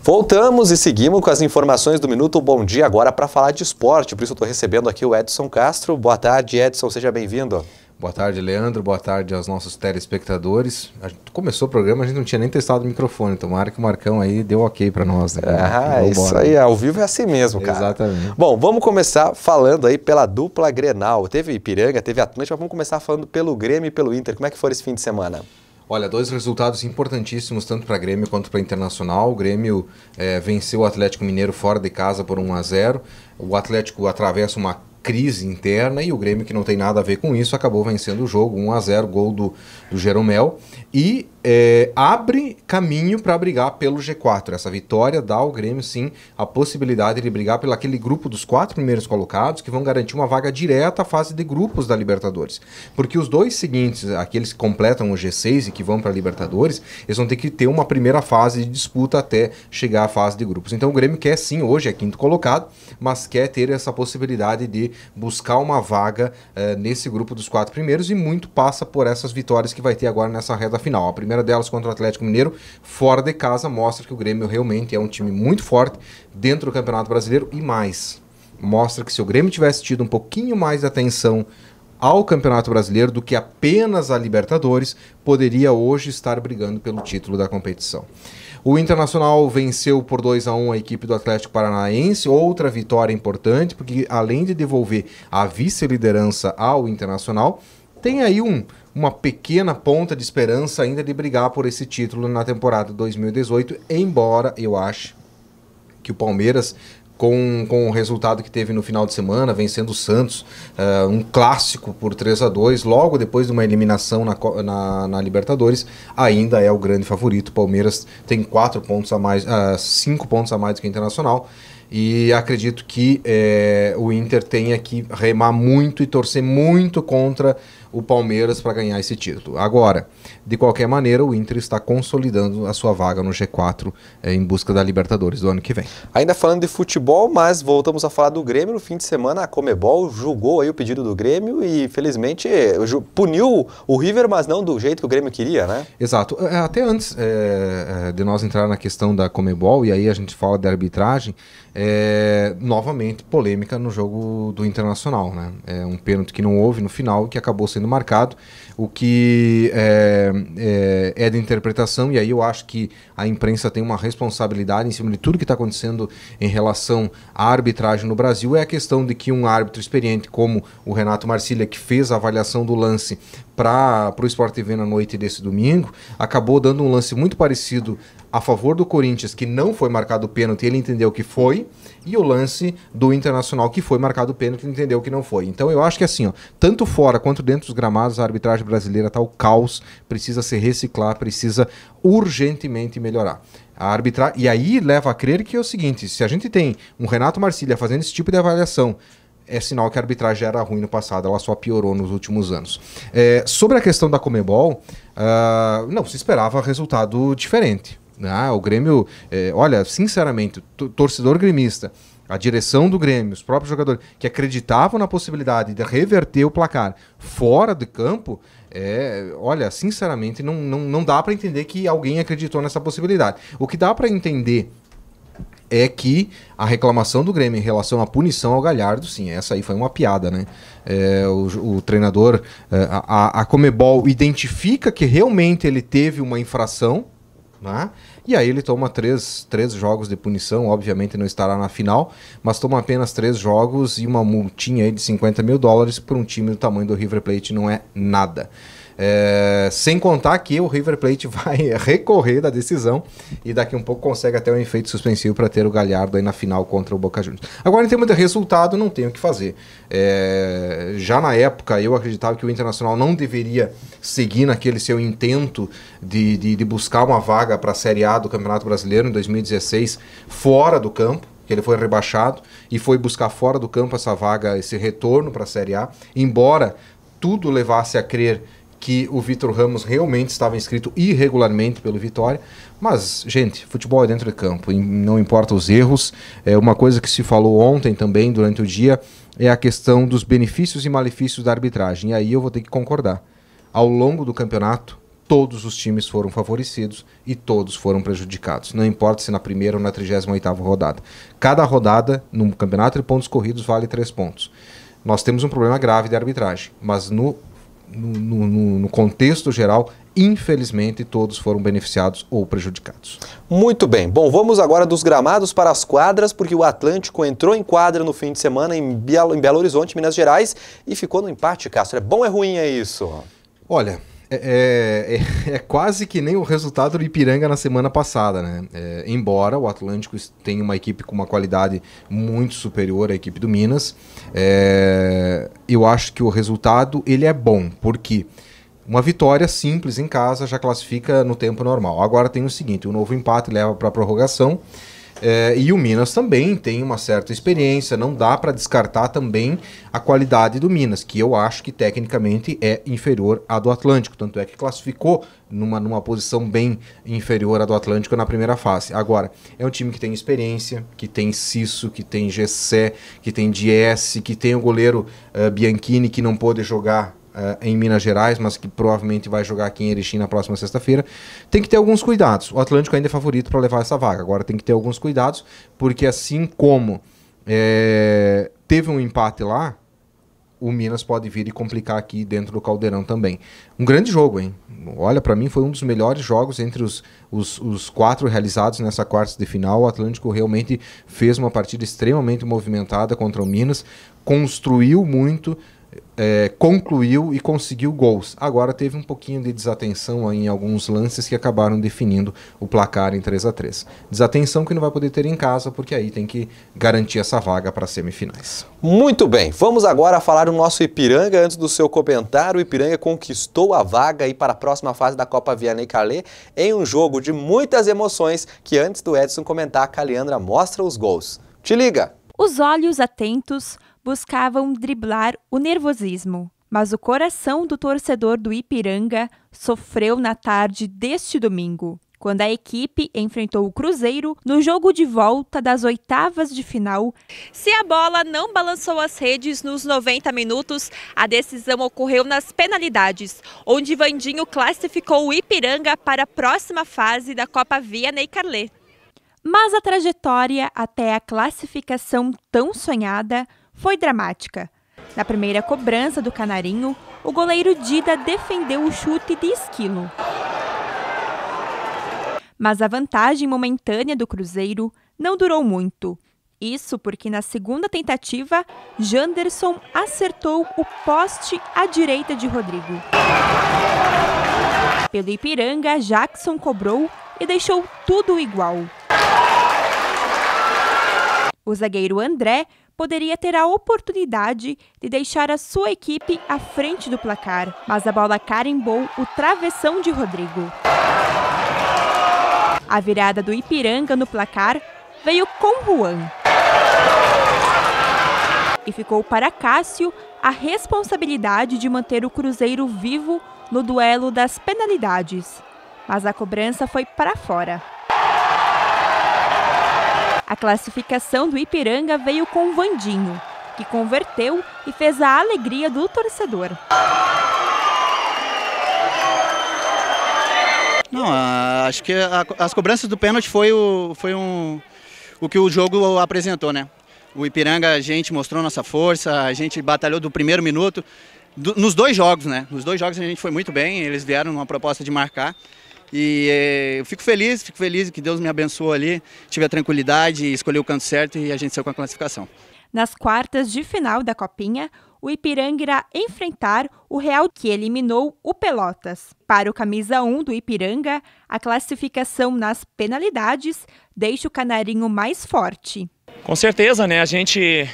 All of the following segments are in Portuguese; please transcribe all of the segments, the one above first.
Voltamos e seguimos com as informações do Minuto Bom Dia agora para falar de esporte. Por isso eu estou recebendo aqui o Edson Castro. Boa tarde, Edson. Seja bem-vindo. Boa tarde, Leandro. Boa tarde aos nossos telespectadores. A gente começou o programa, a gente não tinha nem testado o microfone. Tomara que o Marcão aí deu ok para nós. Né? Isso aí, ao vivo é assim mesmo, cara. Exatamente. Bom, vamos começar falando aí pela dupla Grenal. Teve Ipiranga, teve Atlântico, mas vamos começar falando pelo Grêmio e pelo Inter. Como é que foi esse fim de semana? Olha, dois resultados importantíssimos, tanto para Grêmio quanto para Internacional. O Grêmio venceu o Atlético Mineiro fora de casa por 1-0. O Atlético atravessa uma crise interna e o Grêmio, que não tem nada a ver com isso, acabou vencendo o jogo, 1-0, gol do Jeromel, e abre caminho para brigar pelo G4. Essa vitória dá ao Grêmio, sim, a possibilidade de brigar pelo aquele grupo dos 4 primeiros colocados, que vão garantir uma vaga direta à fase de grupos da Libertadores. Porque os dois seguintes, aqueles que completam o G6 e que vão para a Libertadores, eles vão ter que ter uma primeira fase de disputa até chegar à fase de grupos. Então o Grêmio quer, sim, hoje é 5º colocado, mas quer ter essa possibilidade de buscar uma vaga nesse grupo dos 4 primeiros, e muito passa por essas vitórias que vai ter agora nessa reta final. A primeira delas contra o Atlético Mineiro, fora de casa, mostra que o Grêmio realmente é um time muito forte dentro do Campeonato Brasileiro, e mais, mostra que se o Grêmio tivesse tido um pouquinho mais de atenção ao Campeonato Brasileiro do que apenas a Libertadores, poderia hoje estar brigando pelo título da competição. O Internacional venceu por 2-1 a equipe do Atlético Paranaense, outra vitória importante, porque além de devolver a vice-liderança ao Internacional, tem aí uma pequena ponta de esperança ainda de brigar por esse título na temporada 2018, embora eu ache que o Palmeiras, com o resultado que teve no final de semana, vencendo o Santos, um clássico por 3-2, logo depois de uma eliminação na Libertadores, ainda é o grande favorito. O Palmeiras tem 4 pontos a mais, 5 pontos a mais do que o Internacional, e acredito que o Inter tenha que remar muito e torcer muito contra o Palmeiras para ganhar esse título. Agora, de qualquer maneira, o Inter está consolidando a sua vaga no G4 em busca da Libertadores do ano que vem. Ainda falando de futebol, mas voltamos a falar do Grêmio. No fim de semana, a Conmebol julgou aí o pedido do Grêmio e, felizmente, puniu o River, mas não do jeito que o Grêmio queria, né? Exato. Até antes de nós entrar na questão da Conmebol, e aí a gente fala da arbitragem, novamente polêmica no jogo do Internacional, né? É um pênalti que não houve no final, que acabou sendo marcado, o que é de interpretação, e aí eu acho que a imprensa tem uma responsabilidade em cima de tudo que está acontecendo em relação à arbitragem no Brasil. É a questão de que um árbitro experiente como o Renato Marcília, que fez a avaliação do lance para o Sport TV na noite desse domingo, acabou dando um lance muito parecido a favor do Corinthians, que não foi marcado o pênalti, ele entendeu que foi, e o lance do Internacional, que foi marcado o pênalti, ele entendeu que não foi. Então eu acho que assim, tanto fora quanto dentro dos gramados, a arbitragem brasileira está o caos, precisa se reciclar, precisa urgentemente melhorar. E aí leva a crer que é o seguinte: se a gente tem um Renato Marcília fazendo esse tipo de avaliação, é sinal que a arbitragem era ruim no passado, ela só piorou nos últimos anos. Sobre a questão da Conmebol, não se esperava resultado diferente. O Grêmio, olha, sinceramente, torcedor gremista, a direção do Grêmio, os próprios jogadores que acreditavam na possibilidade de reverter o placar fora de campo, olha, sinceramente, não dá para entender que alguém acreditou nessa possibilidade. O que dá para entender é que a reclamação do Grêmio em relação à punição ao Galhardo, sim, essa aí foi uma piada, né? O treinador, a Conmebol identifica que realmente ele teve uma infração, né? E aí ele toma três jogos de punição, obviamente não estará na final, mas toma apenas 3 jogos e uma multinha aí de $50 mil por um time do tamanho do River Plate, não é nada. Sem contar que o River Plate vai recorrer da decisão e daqui um pouco consegue até um efeito suspensivo para ter o Galhardo aí na final contra o Boca Juniors. Agora, em termos de resultado, não tem o que fazer. Já na época eu acreditava que o Internacional não deveria seguir naquele seu intento de buscar uma vaga para a Série A do Campeonato Brasileiro em 2016 fora do campo, que ele foi rebaixado e foi buscar fora do campo essa vaga, esse retorno para a Série A, embora tudo levasse a crer que o Vitor Ramos realmente estava inscrito irregularmente pelo Vitória. Mas, gente, futebol é dentro de campo, e não importa os erros. Uma coisa que se falou ontem também, durante o dia, é a questão dos benefícios e malefícios da arbitragem. E aí eu vou ter que concordar. Ao longo do campeonato, todos os times foram favorecidos e todos foram prejudicados. Não importa se na primeira ou na 38ª rodada. Cada rodada, no campeonato de pontos corridos, vale 3 pontos. Nós temos um problema grave de arbitragem, mas no contexto geral, infelizmente, todos foram beneficiados ou prejudicados. Muito bem. Bom, vamos agora dos gramados para as quadras, porque o Atlântico entrou em quadra no fim de semana em Belo Horizonte, Minas Gerais, e ficou no empate, Castro. É bom ou é ruim isso? Olha, é quase que nem o resultado do Ipiranga na semana passada, né? Embora o Atlântico tenha uma equipe com uma qualidade muito superior à equipe do Minas, eu acho que o resultado ele é bom, porque uma vitória simples em casa já classifica no tempo normal. Agora tem o seguinte, o novo empate leva para a prorrogação, e o Minas também tem uma certa experiência, não dá para descartar também a qualidade do Minas, que eu acho que tecnicamente é inferior à do Atlântico, tanto é que classificou numa posição bem inferior à do Atlântico na primeira fase. Agora, é um time que tem experiência, que tem Cisso, que tem Gessé, que tem Diese, que tem o goleiro Bianchini, que não pôde jogar em Minas Gerais, mas que provavelmente vai jogar aqui em Erechim na próxima sexta-feira. Tem que ter alguns cuidados. O Atlântico ainda é favorito para levar essa vaga. Agora tem que ter alguns cuidados, porque assim como teve um empate lá, o Minas pode vir e complicar aqui dentro do Caldeirão também. Um grande jogo, hein? Olha, para mim foi um dos melhores jogos entre os 4 realizados nessa quarta de final. O Atlântico realmente fez uma partida extremamente movimentada contra o Minas, construiu muito, concluiu e conseguiu gols. Agora teve um pouquinho de desatenção em alguns lances que acabaram definindo o placar em 3-3. Desatenção que não vai poder ter em casa, porque aí tem que garantir essa vaga para as semifinais. Muito bem, vamos agora falar do nosso Ipiranga. Antes do seu comentário, o Ipiranga conquistou a vaga aí para a próxima fase da Copa Vianney Carlet em um jogo de muitas emoções que antes do Edson comentar, a Caliandra mostra os gols. Te liga! Os olhos atentos buscavam driblar o nervosismo, mas o coração do torcedor do Ipiranga sofreu na tarde deste domingo, quando a equipe enfrentou o Cruzeiro no jogo de volta das oitavas de final. Se a bola não balançou as redes nos 90 minutos, a decisão ocorreu nas penalidades, onde Vandinho classificou o Ipiranga para a próxima fase da Copa Vianney Carlet. Mas a trajetória até a classificação tão sonhada foi dramática. Na primeira cobrança do Canarinho, o goleiro Dida defendeu o chute de Esquilo. Mas a vantagem momentânea do Cruzeiro não durou muito. Isso porque na segunda tentativa, Janderson acertou o poste à direita de Rodrigo. Pelo Ipiranga, Jackson cobrou e deixou tudo igual. O zagueiro André poderia ter a oportunidade de deixar a sua equipe à frente do placar, mas a bola carimbou o travessão de Rodrigo. A virada do Ipiranga no placar veio com Juan. E ficou para Cássio a responsabilidade de manter o Cruzeiro vivo no duelo das penalidades, mas a cobrança foi para fora. A classificação do Ipiranga veio com Vandinho, que converteu e fez a alegria do torcedor. Não, acho que as cobranças do pênalti foi o que o jogo apresentou, né? O Ipiranga, a gente mostrou nossa força, a gente batalhou do primeiro minuto, nos 2 jogos, né? Nos 2 jogos a gente foi muito bem, eles vieram numa proposta de marcar. E eu fico feliz que Deus me abençoou ali, tive a tranquilidade, escolhi o canto certo e a gente saiu com a classificação. Nas quartas de final da Copinha, o Ipiranga irá enfrentar o Real, que eliminou o Pelotas. Para o camisa 1 do Ipiranga, a classificação nas penalidades deixa o Canarinho mais forte. Com certeza, né? A gente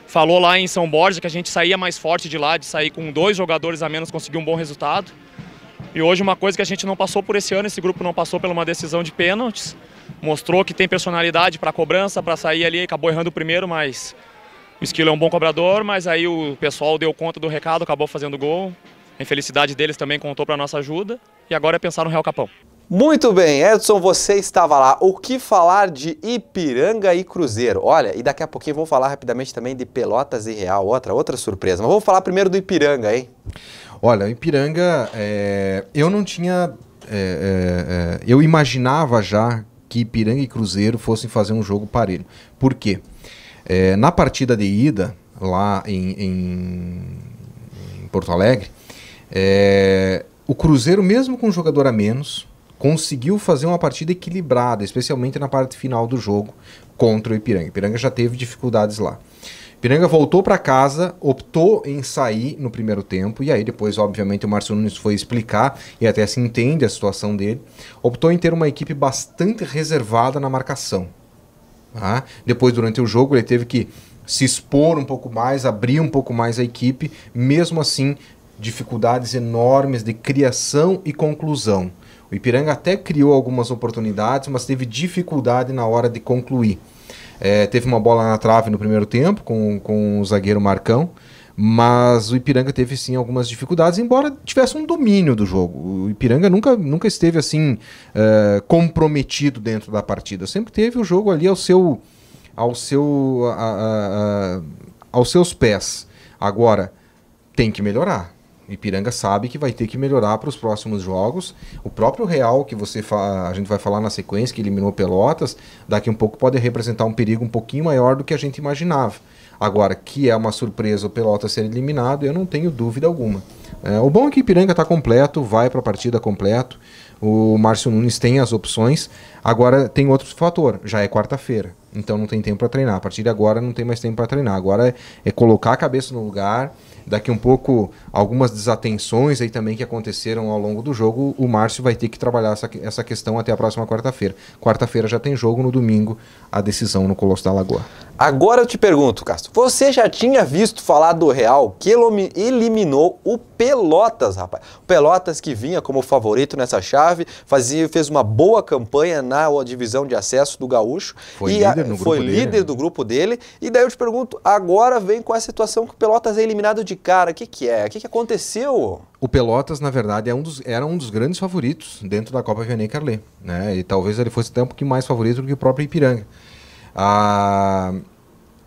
falou lá em São Borja que a gente saía mais forte de lá, de sair com 2 jogadores a menos, conseguir um bom resultado. E hoje uma coisa que a gente não passou por esse ano, esse grupo não passou por uma decisão de pênaltis, mostrou que tem personalidade para cobrança, para sair ali, acabou errando o primeiro, mas o Esquilo é um bom cobrador, mas aí o pessoal deu conta do recado, acabou fazendo gol, a infelicidade deles também contou para a nossa ajuda, e agora é pensar no Real Capão. Muito bem, Edson, você estava lá. O que falar de Ipiranga e Cruzeiro? Olha, e daqui a pouquinho vamos falar rapidamente também de Pelotas e Real, outra surpresa. Mas vamos falar primeiro do Ipiranga, hein? Olha, Ipiranga, eu não tinha... eu imaginava já que Ipiranga e Cruzeiro fossem fazer um jogo parelho. Por quê? Na partida de ida, lá em Porto Alegre, o Cruzeiro, mesmo com um jogador a menos, conseguiu fazer uma partida equilibrada, especialmente na parte final do jogo contra o Ipiranga. Ipiranga já teve dificuldades lá. Ipiranga voltou para casa, optou em sair no primeiro tempo, e aí depois, obviamente, o Márcio Nunes foi explicar, e até se entende a situação dele, optou em ter uma equipe bastante reservada na marcação. Tá? Depois, durante o jogo, ele teve que se expor um pouco mais, abrir um pouco mais a equipe, mesmo assim, dificuldades enormes de criação e conclusão. O Ipiranga até criou algumas oportunidades, mas teve dificuldade na hora de concluir. Teve uma bola na trave no primeiro tempo com o zagueiro Marcão, mas o Ipiranga teve sim algumas dificuldades, embora tivesse um domínio do jogo. O Ipiranga nunca esteve assim comprometido dentro da partida, sempre teve o jogo ali aos seus pés. Agora, tem que melhorar. O Ipiranga sabe que vai ter que melhorar para os próximos jogos. O próprio Real, que a gente vai falar na sequência, que eliminou Pelotas, daqui um pouco pode representar um perigo um pouquinho maior do que a gente imaginava. Agora, que é uma surpresa o Pelotas ser eliminado, eu não tenho dúvida alguma. O bom é que o Ipiranga está completo, vai para a partida completo. O Márcio Nunes tem as opções. Agora tem outro fator, já é quarta-feira, então não tem tempo para treinar. A partir de agora não tem mais tempo para treinar. Agora é colocar a cabeça no lugar. Daqui um pouco, algumas desatenções aí também que aconteceram ao longo do jogo, o Márcio vai ter que trabalhar essa questão até a próxima quarta-feira. Quarta-feira já tem jogo, no domingo a decisão no Colosso da Lagoa. Agora eu te pergunto, Castro, você já tinha visto falar do Real que eliminou o Pelotas, rapaz? O Pelotas que vinha como favorito nessa chave, fez uma boa campanha na divisão de acesso do Gaúcho. Foi líder do grupo dele. E daí eu te pergunto, agora vem com a situação que o Pelotas é eliminado de cara. O que é? O que aconteceu? O Pelotas, na verdade, era um dos grandes favoritos dentro da Copa Vianney Carlet, né? E talvez ele fosse até um pouquinho mais favorito do que o próprio Ipiranga.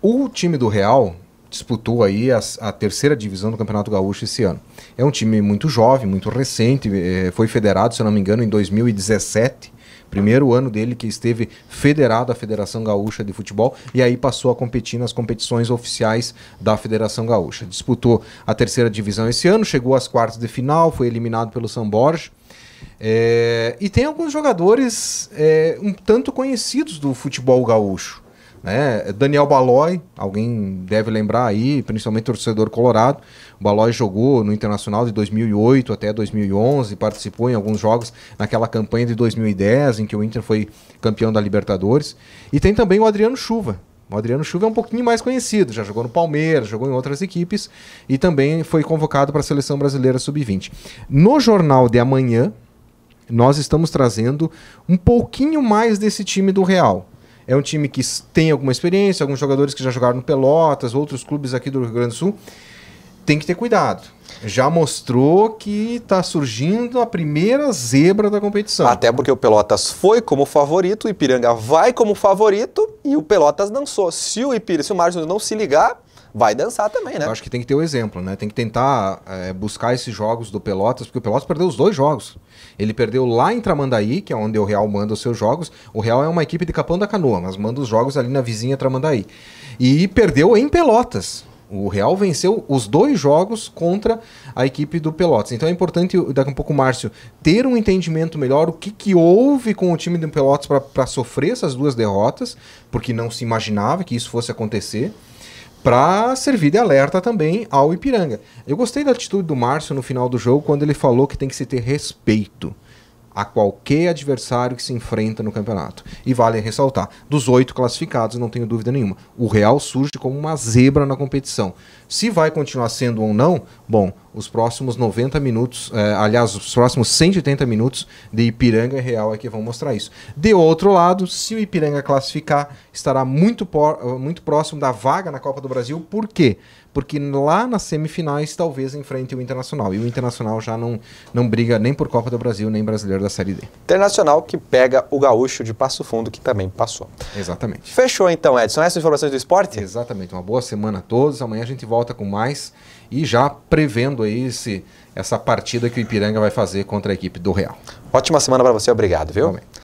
O time do Real disputou aí a terceira divisão do Campeonato Gaúcho esse ano. É um time muito jovem, muito recente, foi federado, se eu não me engano, em 2017, primeiro ano dele que esteve federado à Federação Gaúcha de Futebol, e aí passou a competir nas competições oficiais da Federação Gaúcha. Disputou a terceira divisão esse ano, chegou às quartas de final, foi eliminado pelo São Borja. E tem alguns jogadores um tanto conhecidos do futebol gaúcho, né? Daniel Balói, alguém deve lembrar aí, principalmente torcedor colorado. O Balói jogou no Internacional de 2008 até 2011, participou em alguns jogos naquela campanha de 2010, em que o Inter foi campeão da Libertadores. E tem também o Adriano Chuva. O Adriano Chuva é um pouquinho mais conhecido, já jogou no Palmeiras, jogou em outras equipes e também foi convocado para a Seleção Brasileira Sub-20. No Jornal de Amanhã, nós estamos trazendo um pouquinho mais desse time do Real. É um time que tem alguma experiência, alguns jogadores que já jogaram no Pelotas, outros clubes aqui do Rio Grande do Sul. Tem que ter cuidado. Já mostrou que está surgindo a primeira zebra da competição. Até porque o Pelotas foi como favorito, o Ipiranga vai como favorito e o Pelotas dançou. Se o Márcio não se ligar, vai dançar também, né? Eu acho que tem que ter o exemplo, né? Tem que tentar buscar esses jogos do Pelotas, porque o Pelotas perdeu os 2 jogos. Ele perdeu lá em Tramandaí, que é onde o Real manda os seus jogos. O Real é uma equipe de Capão da Canoa, mas manda os jogos ali na vizinha Tramandaí. E perdeu em Pelotas. O Real venceu os 2 jogos contra a equipe do Pelotas. Então é importante, daqui a pouco, Márcio, ter um entendimento melhor o que houve com o time do Pelotas para sofrer essas 2 derrotas, porque não se imaginava que isso fosse acontecer, para servir de alerta também ao Ipiranga. Eu gostei da atitude do Márcio no final do jogo, quando ele falou que tem que se ter respeito a qualquer adversário que se enfrenta no campeonato. E vale ressaltar, dos 8 classificados, não tenho dúvida nenhuma, o Real surge como uma zebra na competição. Se vai continuar sendo ou não, bom, os próximos 90 minutos, os próximos 180 minutos de Ipiranga e Real é que vão mostrar isso. De outro lado, se o Ipiranga classificar, estará muito próximo da vaga na Copa do Brasil. Por quê? Porque lá nas semifinais talvez enfrente o Internacional. E o Internacional já não briga nem por Copa do Brasil, nem brasileiro da Série D. Internacional que pega o Gaúcho de Passo Fundo, que também passou. Exatamente. Fechou então, Edson. Essas informações do esporte? Exatamente. Uma boa semana a todos. Amanhã a gente volta com mais. e já prevendo aí essa partida que o Ipiranga vai fazer contra a equipe do Real. Ótima semana para você, obrigado, viu? Realmente.